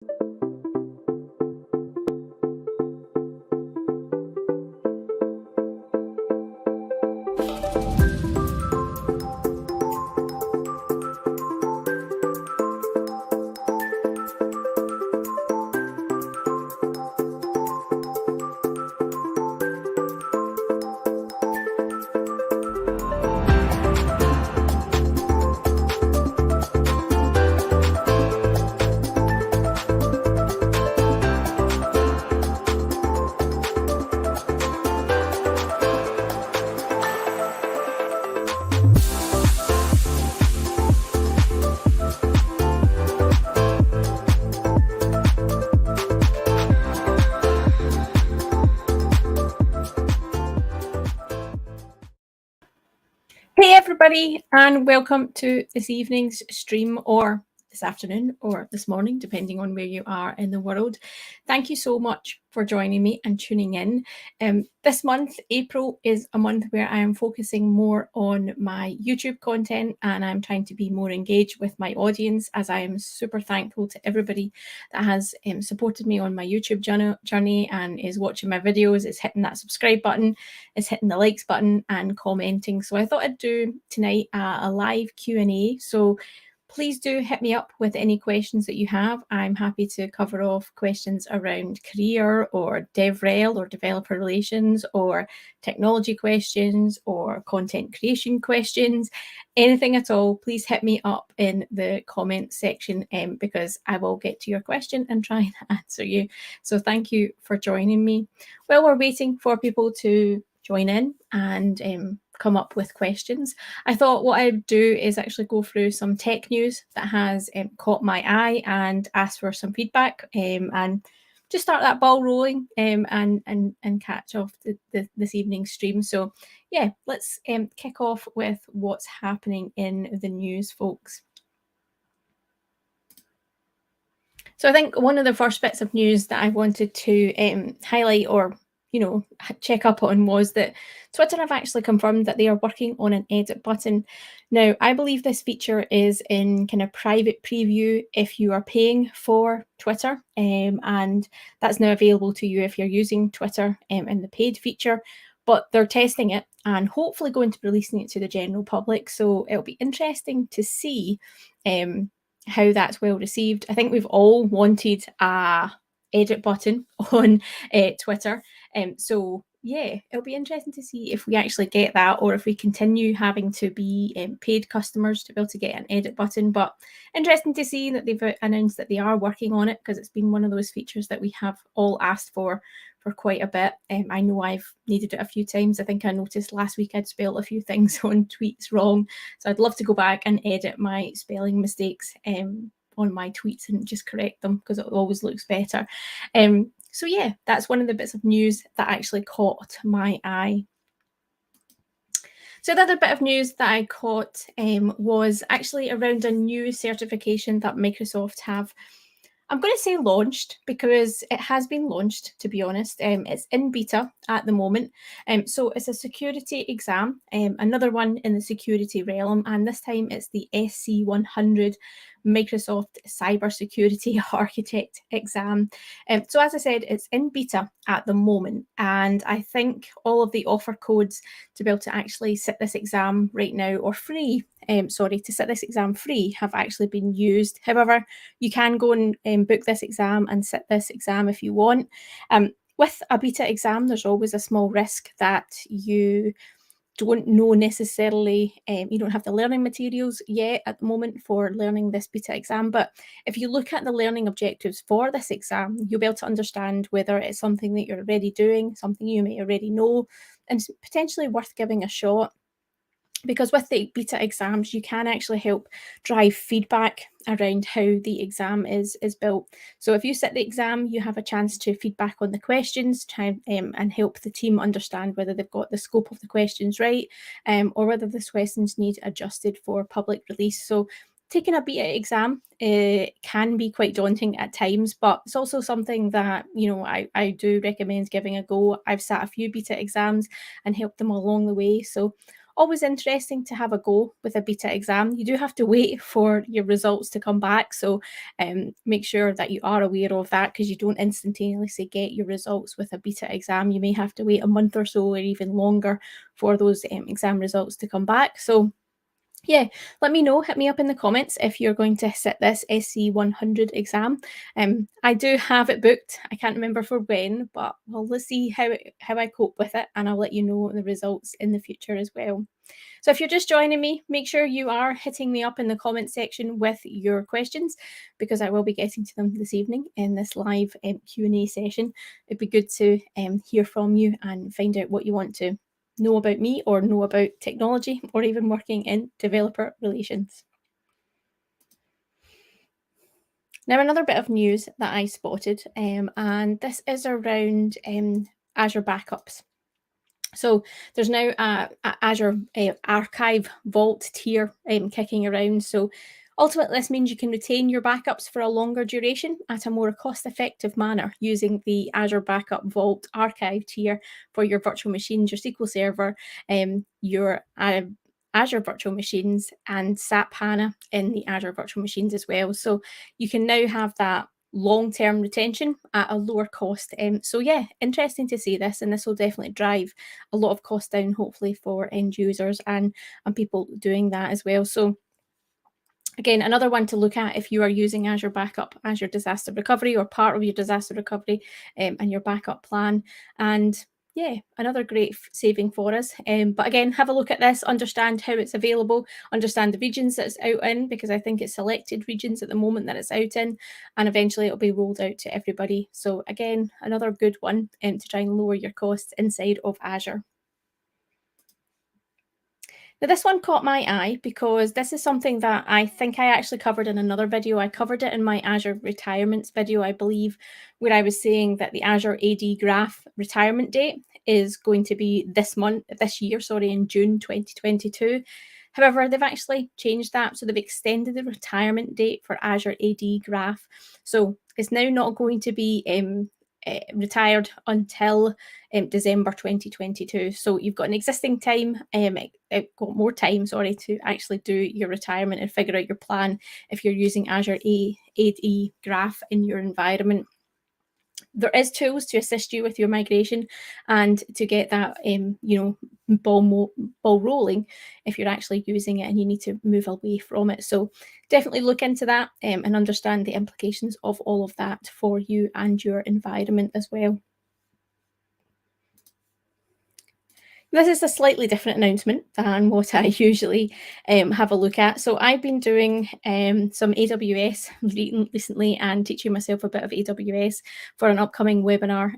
Hey everybody, and welcome to this evening's stream, or this afternoon, or this morning, depending on where you are in the world. Thank you so much for joining me and tuning in. This month, April, is a month where I am focusing more on my YouTube content, and I'm trying to be more engaged with my audience, as I am super thankful to everybody that has supported me on my YouTube journey and is watching my videos, is hitting that subscribe button, is hitting the likes button and commenting. So I thought I'd do tonight a live Q&A. So please do hit me up with any questions that you have. I'm happy to cover off questions around career or DevRel or developer relations or technology questions or content creation questions, anything at all. Please hit me up in the comment section because I will get to your question and try and answer you. So thank you for joining me. While we're waiting for people to join in and come up with questions, I thought what I'd do is actually go through some tech news that has caught my eye and ask for some feedback and just start that ball rolling and catch off this evening's stream. So yeah, let's kick off with what's happening in the news, folks. So I think one of the first bits of news that I wanted to highlight or check up on was that Twitter have actually confirmed that they are working on an edit button. Now, I believe this feature is in kind of private preview if you are paying for Twitter, and that's now available to you if you're using Twitter in the paid feature. But they're testing it and hopefully going to be releasing it to the general public. So it'll be interesting to see how that's well received. I think we've all wanted a edit button on Twitter. So yeah, it'll be interesting to see if we actually get that or if we continue having to be paid customers to be able to get an edit button. But interesting to see that they've announced that they are working on it, because it's been one of those features that we have all asked for quite a bit. I know I've needed it a few times. I think I noticed last week I'd spelled a few things on tweets wrong. So I'd love to go back and edit my spelling mistakes on my tweets and just correct them, because it always looks better. So yeah, that's one of the bits of news that actually caught my eye. So the other bit of news that I caught was actually around a new certification that Microsoft have, I'm going to say launched, because it has been launched, to be honest. It's in beta at the moment. So it's a security exam, another one in the security realm, and this time it's the SC100 Microsoft Cybersecurity Architect exam. So as I said, it's in beta at the moment, and I think all of the offer codes to be able to actually sit this exam right now, or free, to sit this exam free, have actually been used. However, you can go and book this exam and sit this exam if you want. With a beta exam, there's always a small risk that you don't know necessarily, you don't have the learning materials yet at the moment for learning this beta exam. But if you look at the learning objectives for this exam, you'll be able to understand whether it's something that you're already doing, something you may already know, and it's potentially worth giving a shot. Because with the beta exams, you can actually help drive feedback around how the exam is built. So if you sit the exam, you have a chance to feedback on the questions, try and help the team understand whether they've got the scope of the questions right, or whether the questions need adjusted for public release. So taking a beta exam can be quite daunting at times, but it's also something that, I do recommend giving a go. I've sat a few beta exams and helped them along the way. So always interesting to have a go with a beta exam. You do have to wait for your results to come back, so make sure that you are aware of that, because you don't instantaneously get your results with a beta exam. You may have to wait a month or so or even longer for those exam results to come back. So yeah, let me know. Hit me up in the comments if you're going to sit this SC 100 exam. I do have it booked. I can't remember for when, but let's see how I cope with it, and I'll let you know the results in the future as well. So if you're just joining me, make sure you are hitting me up in the comment section with your questions, because I will be getting to them this evening in this live Q&A session. It'd be good to hear from you and find out what you want to know about me or know about technology or even working in developer relations. Now, another bit of news that I spotted, and this is around Azure backups. So there's now a Azure Archive Vault tier kicking around. So ultimately, this means you can retain your backups for a longer duration at a more cost-effective manner using the Azure Backup Vault Archive tier for your virtual machines, your SQL Server, your Azure virtual machines, and SAP HANA in the Azure virtual machines as well. So you can now have that long-term retention at a lower cost. So yeah, interesting to see this, and this will definitely drive a lot of cost down, hopefully, for end users and people doing that as well. So again, another one to look at if you are using Azure Backup, Azure Disaster Recovery, or part of your disaster recovery and your backup plan. And yeah, another great saving for us. But again, have a look at this, understand how it's available, understand the regions that it's out in, because I think it's selected regions at the moment that it's out in, and eventually it'll be rolled out to everybody. So again, another good one to try and lower your costs inside of Azure. Now, this one caught my eye because this is something that I think I actually covered in another video. I covered it in my Azure retirements video, I believe, where I was saying that the Azure AD Graph retirement date is going to be this year, in June 2022. However, they've actually changed that. So they've extended the retirement date for Azure AD Graph. So it's now not going to be retired until December 2022. So you've got an existing time, got more time, to actually do your retirement and figure out your plan if you're using Azure AD Graph in your environment. There is tools to assist you with your migration and to get that, ball rolling if you're actually using it and you need to move away from it. So definitely look into that and understand the implications of all of that for you and your environment as well. This is a slightly different announcement than what I usually have a look at. So I've been doing some AWS recently and teaching myself a bit of AWS for an upcoming webinar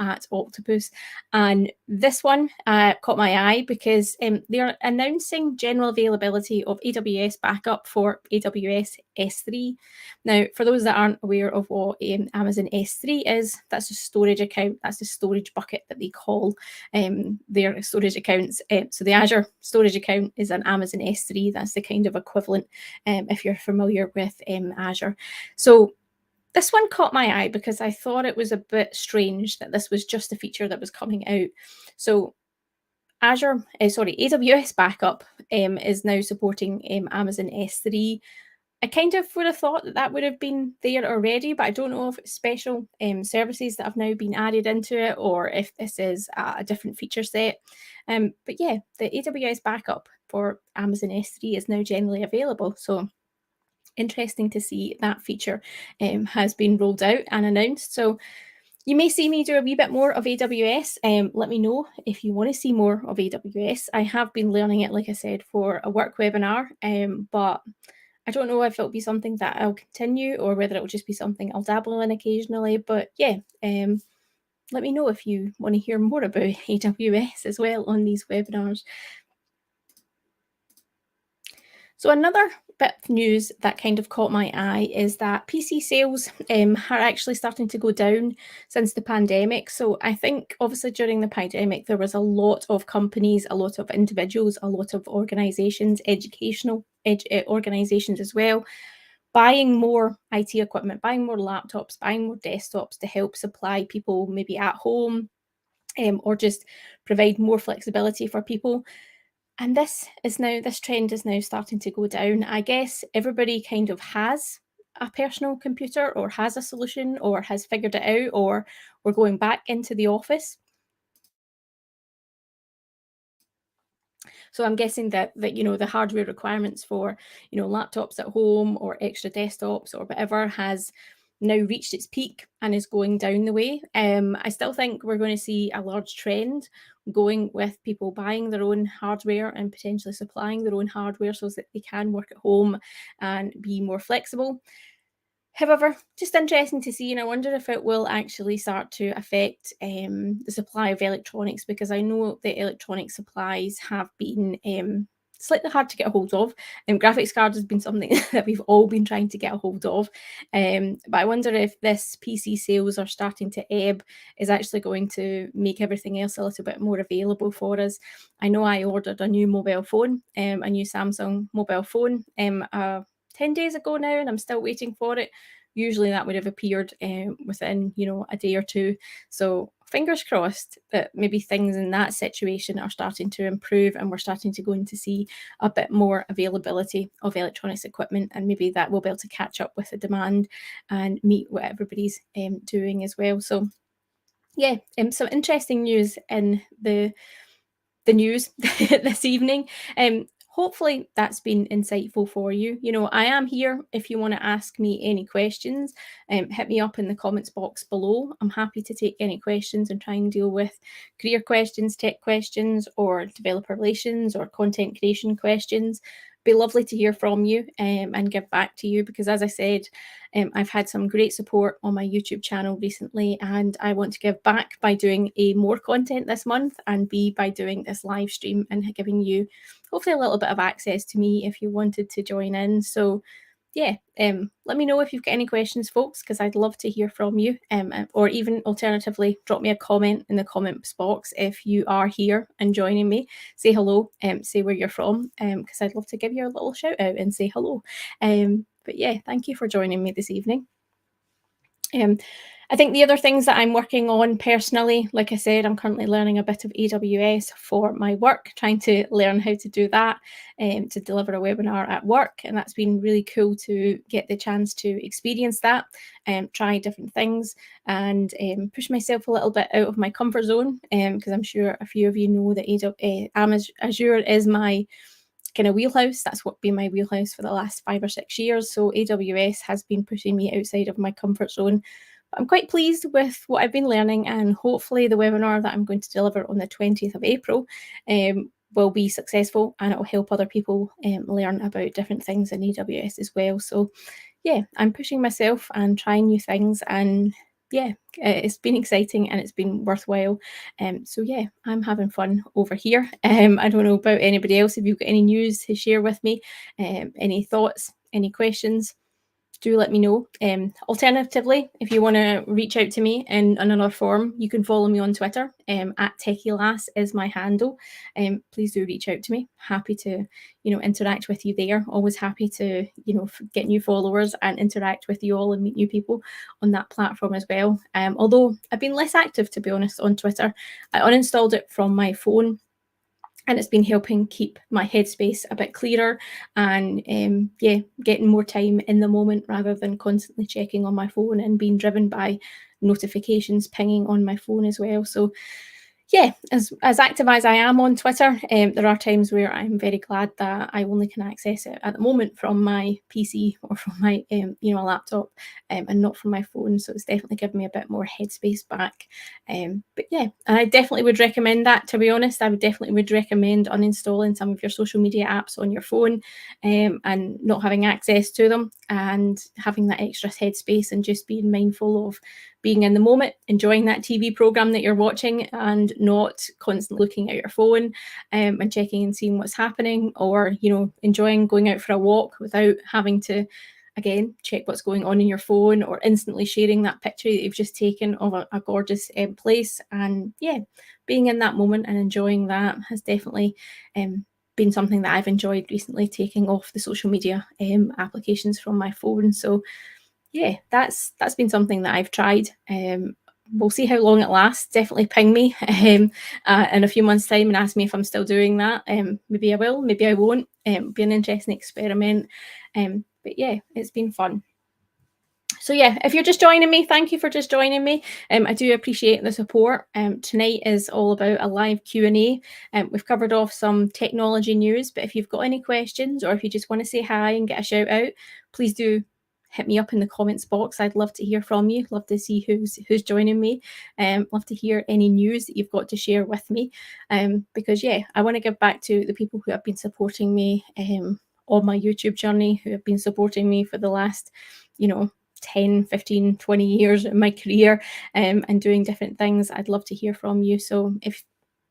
at Octopus. And this one caught my eye because they're announcing general availability of AWS backup for AWS S3. Now, for those that aren't aware of what Amazon S3 is, that's a storage account, that's the storage bucket that they call their storage accounts. So the Azure storage account is an Amazon S3. That's the kind of equivalent if you're familiar with Azure. So this one caught my eye because I thought it was a bit strange that this was just a feature that was coming out. So AWS backup is now supporting Amazon S3. I kind of would have thought that would have been there already, but I don't know if it's special services that have now been added into it or if this is a different feature set. But yeah, the AWS backup for Amazon S3 is now generally available. So interesting to see that feature has been rolled out and announced. So you may see me do a wee bit more of AWS. Let me know if you want to see more of AWS. I have been learning it, like I said, for a work webinar, but I don't know if it'll be something that I'll continue or whether it'll just be something I'll dabble in occasionally. But yeah, let me know if you want to hear more about AWS as well on these webinars. So another bit of news that kind of caught my eye is that PC sales are actually starting to go down since the pandemic. So I think obviously during the pandemic, there was a lot of companies, a lot of individuals, a lot of organizations, educational organizations as well, buying more IT equipment, buying more laptops, buying more desktops to help supply people maybe at home or just provide more flexibility for people. And this trend is now starting to go down. I guess everybody kind of has a personal computer or has a solution or has figured it out, or we're going back into the office. So I'm guessing that the hardware requirements for laptops at home or extra desktops or whatever has now reached its peak and is going down the way. I still think we're going to see a large trend going with people buying their own hardware and potentially supplying their own hardware so that they can work at home and be more flexible. However, just interesting to see, and I wonder if it will actually start to affect the supply of electronics, because I know the electronic supplies have been slightly hard to get a hold of. Graphics cards has been something that we've all been trying to get a hold of. But I wonder if this PC sales are starting to ebb is actually going to make everything else a little bit more available for us. I know I ordered a new mobile phone, a new Samsung mobile phone, 10 days ago now, and I'm still waiting for it. Usually that would have appeared within, a day or two. So fingers crossed that maybe things in that situation are starting to improve and we're starting to go in to see a bit more availability of electronics equipment, and maybe that will be able to catch up with the demand and meet what everybody's doing as well. So yeah, some interesting news in the news this evening. Hopefully that's been insightful for you. I am here if you want to ask me any questions. Hit me up in the comments box below. I'm happy to take any questions and try and deal with career questions, tech questions, or developer relations or content creation questions. Be lovely to hear from you and give back to you, because as I said, I've had some great support on my YouTube channel recently, and I want to give back by doing more content this month, and B, by doing this live stream and giving you hopefully a little bit of access to me if you wanted to join in. So yeah, let me know if you've got any questions, folks, because I'd love to hear from you. Or even alternatively, drop me a comment in the comments box if you are here and joining me. Say hello, say where you're from, because I'd love to give you a little shout out and say hello. But yeah, thank you for joining me this evening. I think the other things that I'm working on personally, like I said, I'm currently learning a bit of AWS for my work, trying to learn how to do that to deliver a webinar at work. And that's been really cool to get the chance to experience that, try different things, and push myself a little bit out of my comfort zone, because I'm sure a few of you know that Azure is my kind of wheelhouse. That's what been my wheelhouse for the last 5 or 6 years. So AWS has been pushing me outside of my comfort zone. But I'm quite pleased with what I've been learning, and hopefully the webinar that I'm going to deliver on the 20th of April will be successful, and it will help other people learn about different things in AWS as well. So yeah, I'm pushing myself and trying new things, and yeah, it's been exciting and it's been worthwhile. So yeah, I'm having fun over here. I don't know about anybody else. If you've got any news to share with me, any thoughts, any questions, do let me know. Alternatively, if you want to reach out to me in another form, you can follow me on Twitter. At Techielass is my handle. Please do reach out to me. Happy to, interact with you there. Always happy to, get new followers and interact with you all and meet new people on that platform as well. Although I've been less active, to be honest, on Twitter. I uninstalled it from my phone, and it's been helping keep my headspace a bit clearer, and getting more time in the moment rather than constantly checking on my phone and being driven by notifications pinging on my phone as well. So yeah, as active as I am on Twitter, there are times where I'm very glad that I only can access it at the moment from my PC or from my a laptop, and not from my phone. So it's definitely given me a bit more headspace back. But yeah, and I definitely would recommend that. To be honest, I would recommend uninstalling some of your social media apps on your phone, and not having access to them, and having that extra headspace and just being mindful of being in the moment, enjoying that TV program that you're watching, and not constantly looking at your phone and checking and seeing what's happening, or enjoying going out for a walk without having to again check what's going on in your phone, or instantly sharing that picture that you've just taken of a gorgeous place. And yeah, being in that moment and enjoying that has definitely been something that I've enjoyed recently, taking off the social media applications from my phone. So yeah, that's been something that I've tried. we'll see how long it lasts. Definitely ping me in a few months' time and ask me if I'm still doing that. Maybe I will, maybe I won't. It'll be an interesting experiment. But yeah, it's been fun. So yeah, if you're just joining me, thank you for just joining me. I do appreciate the support. Tonight is all about a live Q&A. We've covered off some technology news, but if you've got any questions or if you just want to say hi and get a shout out, please do hit me up in the comments box. I'd love to hear from you. Love to see who's joining me. Love to hear any news that you've got to share with me. Because yeah, I want to give back to the people who have been supporting me on my YouTube journey, who have been supporting me for the last, 10, 15, 20 years in my career and doing different things. I'd love to hear from you. So if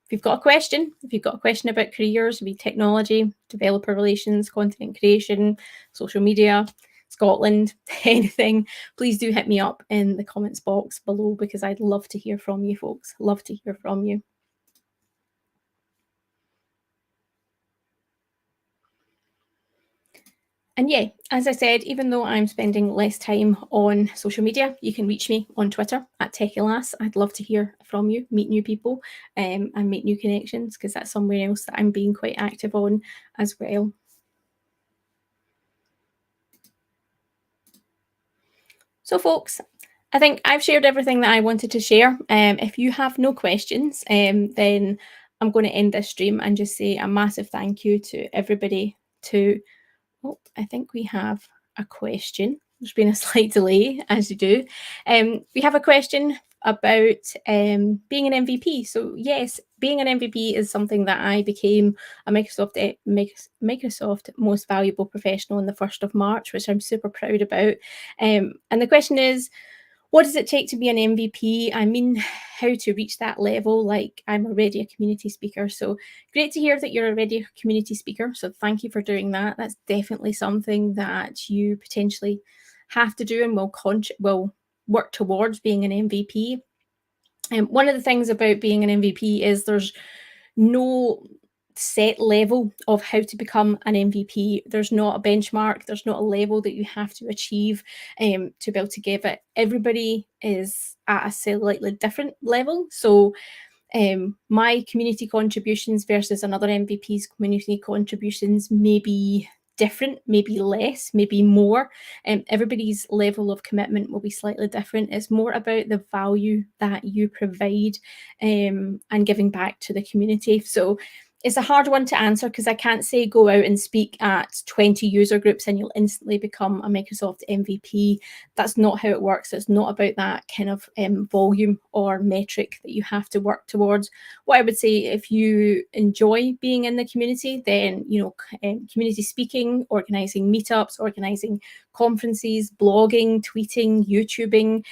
you've got a question, if you've got a question about careers, be technology, developer relations, content creation, social media, Scotland, anything, please do hit me up in the comments box below because I'd love to hear from you folks. Love to hear from you. And yeah, as I said, even though I'm spending less time on social media, you can reach me on Twitter at Techielass. I'd love to hear from you, meet new people, and make new connections because that's somewhere else that I'm being quite active on as well. So, folks, I think I've shared everything that I wanted to share. If you have no questions, then I'm going to end this stream and just say a massive thank you to everybody to Oh, I think we have a question. There's been a slight delay, as you do. We have a question about being an MVP. So yes, being an MVP is something that I became a Microsoft Most Valuable Professional on the 1st of March, which I'm super proud about. And the question is, what does it take to be an MVP? I mean, how to reach that level? Like, I'm already a community speaker. So great to hear that you're already a community speaker. So thank you for doing that. That's definitely something that you potentially have to do and will work towards being an MVP. And one of the things about being an MVP is there's no set level of how to become an MVP. There's not a benchmark, there's not a level that you have to achieve to be able to give it. Everybody is at a slightly different level. So my community contributions versus another MVP's community contributions may be different, maybe less, maybe more. Everybody's level of commitment will be slightly different. It's more about the value that you provide and giving back to the community. So it's a hard one to answer because I can't say go out and speak at 20 user groups and you'll instantly become a Microsoft MVP. That's not how it works. It's not about that kind of volume or metric that you have to work towards. What I would say, if you enjoy being in the community, then community speaking, organizing meetups, organizing conferences, blogging, tweeting, YouTubing,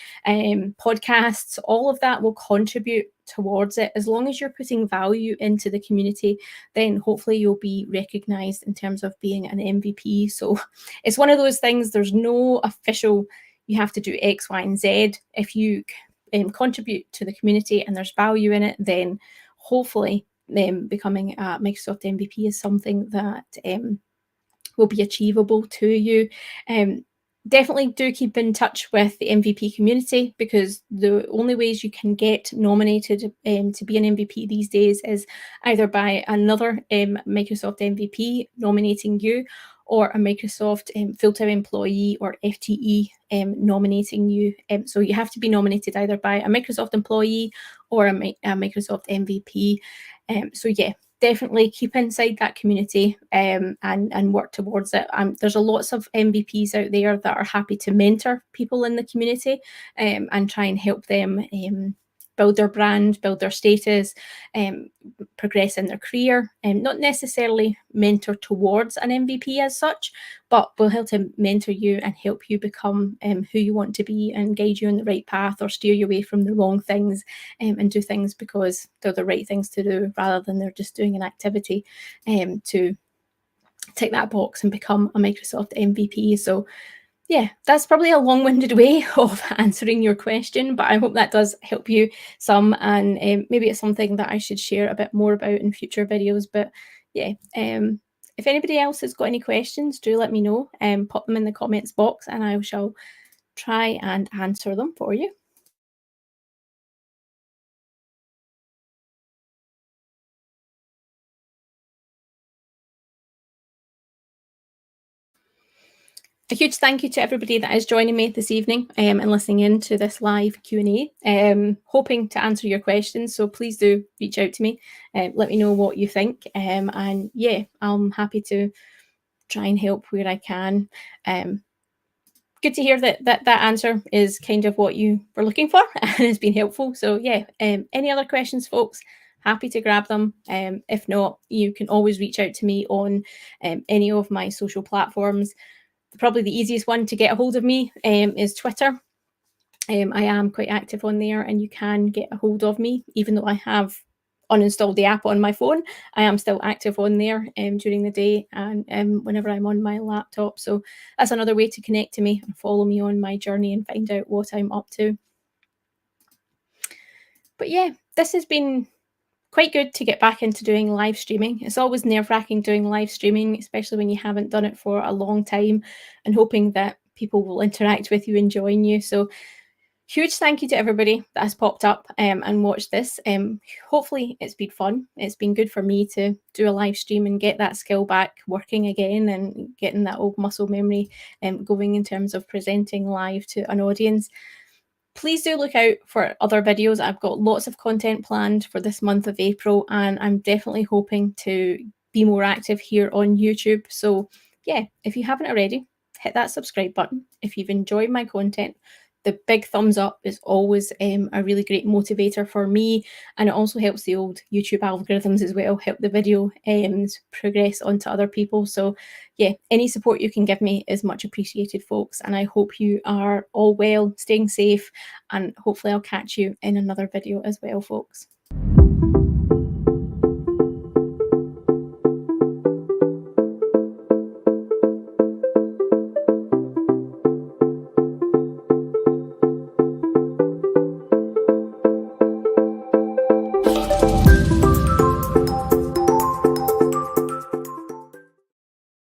podcasts, all of that will contribute towards it. As long as you're putting value into the community, then hopefully you'll be recognized in terms of being an MVP. So it's one of those things, there's no official, you have to do X, Y, and Z. If you contribute to the community and there's value in it, then hopefully becoming a Microsoft MVP is something that will be achievable to you. Definitely do keep in touch with the MVP community because the only ways you can get nominated to be an MVP these days is either by another Microsoft MVP nominating you, or a Microsoft full-time employee or FTE nominating you. So you have to be nominated either by a Microsoft employee or a Microsoft MVP. So yeah, definitely keep inside that community and work towards it. There's a lots of MVPs out there that are happy to mentor people in the community and try and help them build their brand, build their status, progress in their career, and not necessarily mentor towards an MVP as such, but will help to mentor you and help you become who you want to be and guide you on the right path or steer you away from the wrong things and do things because they're the right things to do rather than they're just doing an activity to tick that box and become a Microsoft MVP. So yeah, that's probably a long-winded way of answering your question, but I hope that does help you some, and maybe it's something that I should share a bit more about in future videos. But yeah, if anybody else has got any questions, do let me know and pop them in the comments box and I shall try and answer them for you. A huge thank you to everybody that is joining me this evening and listening in to this live Q&A. Hoping to answer your questions, so please do reach out to me. Let me know what you think. And yeah, I'm happy to try and help where I can. Good to hear that answer is kind of what you were looking for and has been helpful. So yeah, any other questions, folks? Happy to grab them. If not, you can always reach out to me on any of my social platforms. Probably the easiest one to get a hold of me is Twitter. I am quite active on there, and you can get a hold of me, even though I have uninstalled the app on my phone. I am still active on there during the day and whenever I'm on my laptop. So that's another way to connect to me and follow me on my journey and find out what I'm up to. But yeah, this has been quite good to get back into doing live streaming. It's always nerve-wracking doing live streaming, especially when you haven't done it for a long time, and hoping that people will interact with you and join you. So huge thank you to everybody that has popped up and watched this. Hopefully it's been fun. It's been good for me to do a live stream and get that skill back working again and getting that old muscle memory going in terms of presenting live to an audience. Please do look out for other videos. I've got lots of content planned for this month of April, and I'm definitely hoping to be more active here on YouTube. So yeah, if you haven't already, hit that subscribe button. If you've enjoyed my content, the big thumbs up is always a really great motivator for me, and it also helps the old YouTube algorithms as well, help the video progress onto other people. So yeah, any support you can give me is much appreciated, folks, and I hope you are all well, staying safe, and hopefully I'll catch you in another video as well, folks.